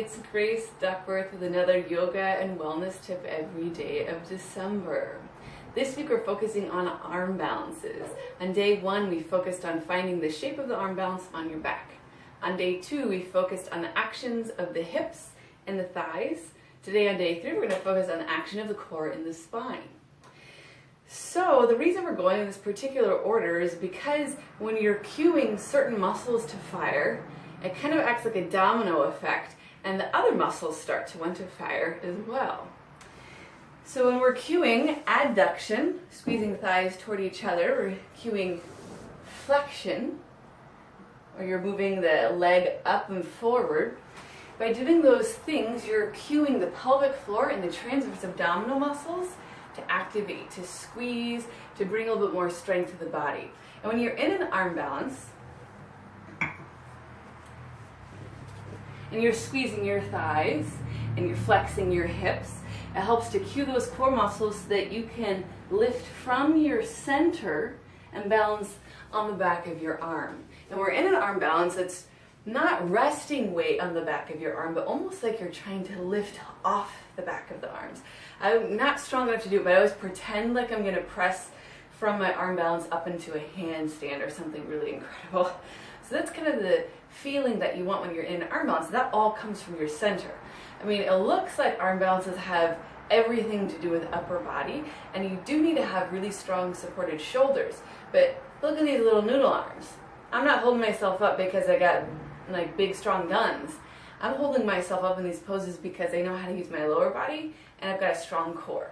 it's Grace Duckworth with another yoga and wellness tip every day of December. This week we're focusing on arm balances. On day 1 we focused on finding the shape of the arm balance on your back. On day 2 we focused on the actions of the hips and the thighs. Today on day 3 we're going to focus on the action of the core and the spine. So the reason we're going in this particular order is because when you're cueing certain muscles to fire, it kind of acts like a domino effect, and the other muscles start to want to fire as well. So when we're cueing adduction, squeezing thighs toward each other, we're cueing flexion, or you're moving the leg up and forward. By doing those things, you're cueing the pelvic floor and the transverse abdominal muscles to activate, to squeeze, to bring a little bit more strength to the body. And when you're in an arm balance, and you're squeezing your thighs, and you're flexing your hips, it helps to cue those core muscles so that you can lift from your center and balance on the back of your arm. And we're in an arm balance that's not resting weight on the back of your arm, but almost like you're trying to lift off the back of the arms. I'm not strong enough to do it, but I always pretend like I'm going to press from my arm balance up into a handstand or something really incredible. So that's kind of the feeling that you want when you're in an arm balance. That all comes from your center. I mean, it looks like arm balances have everything to do with upper body, and you do need to have really strong supported shoulders. But look at these little noodle arms. I'm not holding myself up because I got like big strong guns. I'm holding myself up in these poses because I know how to use my lower body and I've got a strong core.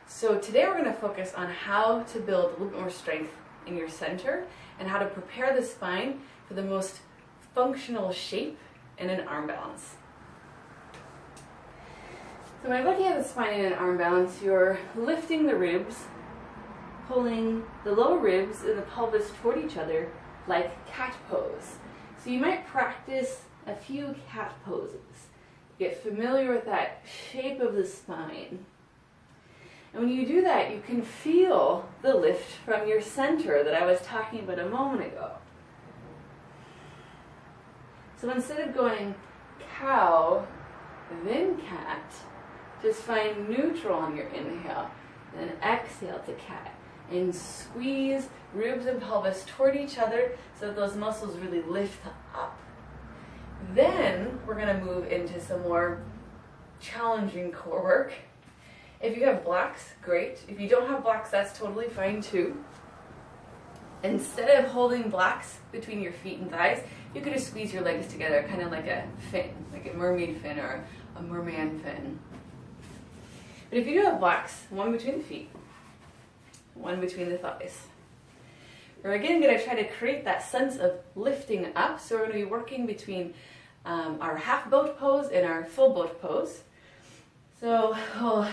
So today we're going to focus on how to build a little bit more strength in your center and how to prepare the spine for the most functional shape in an arm balance. So when looking at the spine in an arm balance, you're lifting the ribs, pulling the lower ribs and the pelvis toward each other like cat pose. So you might practice a few cat poses. Get familiar with that shape of the spine. And when you do that, you can feel the lift from your center that I was talking about a moment ago. So instead of going cow, then cat, just find neutral on your inhale, then exhale to cat. And squeeze ribs and pelvis toward each other so that those muscles really lift up. Then we're going to move into some more challenging core work. If you have blocks, great. If you don't have blocks, that's totally fine too. Instead of holding blocks between your feet and thighs, you could just squeeze your legs together, kind of like a fin, like a mermaid fin or a merman fin. But if you do have blocks, one between the feet, one between the thighs. We're again going to try to create that sense of lifting up. So we're going to be working between our half boat pose and our full boat pose. So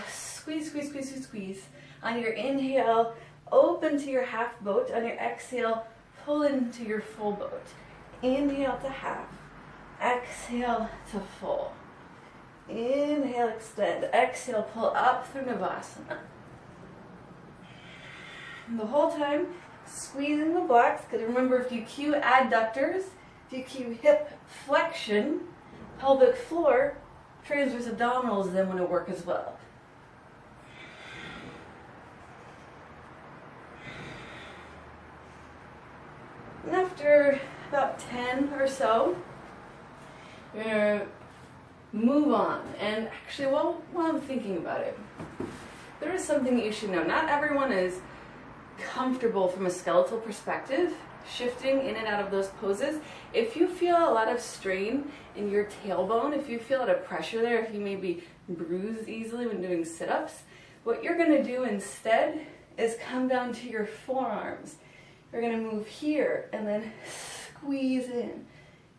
squeeze, squeeze, squeeze, squeeze, squeeze. On your inhale, open to your half boat. On your exhale, pull into your full boat. Inhale to half. Exhale to full. Inhale, extend. Exhale, pull up through Navasana. The whole time, squeezing the blocks, because remember, if you cue adductors, if you cue hip flexion, pelvic floor, transverse abdominals then want to work as well. And after about 10 or so, you're going to move on. And actually, while I'm thinking about it, there is something that you should know. Not everyone is comfortable from a skeletal perspective shifting in and out of those poses. If you feel a lot of strain in your tailbone, if you feel a lot of pressure there, if you may be bruised easily when doing sit-ups, what you're going to do instead is come down to your forearms. You're going to move here and then squeeze in.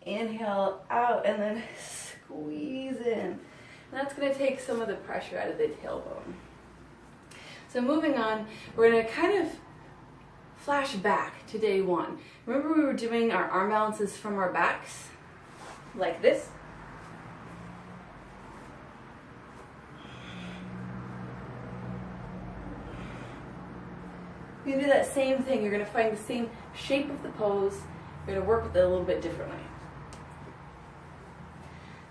Inhale out and then squeeze in. And that's going to take some of the pressure out of the tailbone. So moving on, we're going to kind of flash back to day 1. Remember we were doing our arm balances from our backs? Like this? You're going to do that same thing. You're going to find the same shape of the pose. You're going to work with it a little bit differently.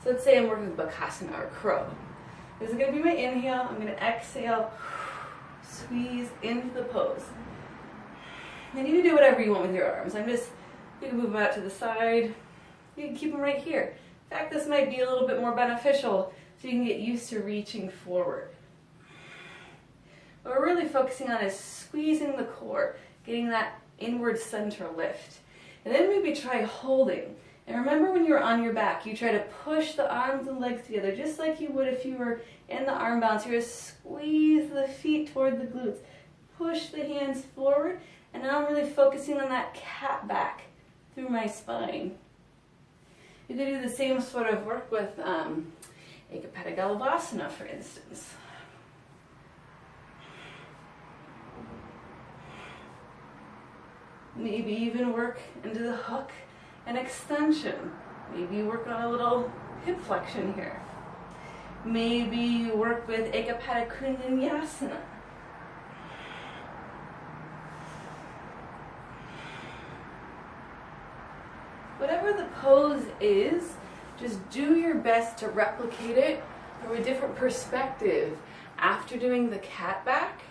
So let's say I'm working with Bakasana or crow. This is going to be my inhale. I'm going to exhale, squeeze into the pose. And you can do whatever you want with your arms. You can move them out to the side. You can keep them right here. In fact, this might be a little bit more beneficial so you can get used to reaching forward. What we're really focusing on is squeezing the core, getting that inward center lift. And then maybe try holding. And remember when you're on your back, you try to push the arms and legs together just like you would if you were in the arm balance. You're going to squeeze the feet toward the glutes. Push the hands forward. And now I'm really focusing on that cat back through my spine. You could do the same sort of work with Ekapada for instance. Maybe even work into the hook and extension. Maybe you work on a little hip flexion here. Maybe you work with Ekapada Kundinyasana. Whatever the pose is, just do your best to replicate it from a different perspective after doing the cat back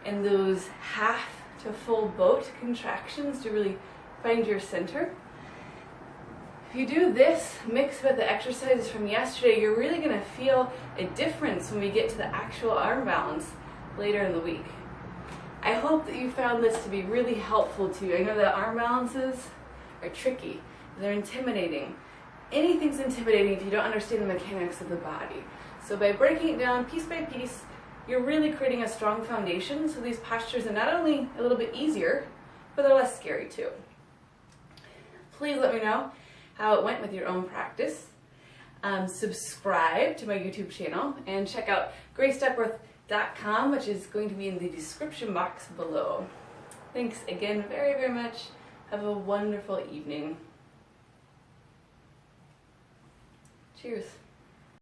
and those half to full boat contractions to really find your center. If you do this mixed with the exercises from yesterday, you're really going to feel a difference when we get to the actual arm balance later in the week. I hope that you found this to be really helpful to you. I know that arm balances are tricky. They're intimidating. Anything's intimidating if you don't understand the mechanics of the body. So by breaking it down piece by piece, you're really creating a strong foundation so these postures are not only a little bit easier, but they're less scary too. Please let me know how it went with your own practice. Subscribe to my YouTube channel and check out graceduckworth.com, which is going to be in the description box below. Thanks again very, very much. Have a wonderful evening. Cheers.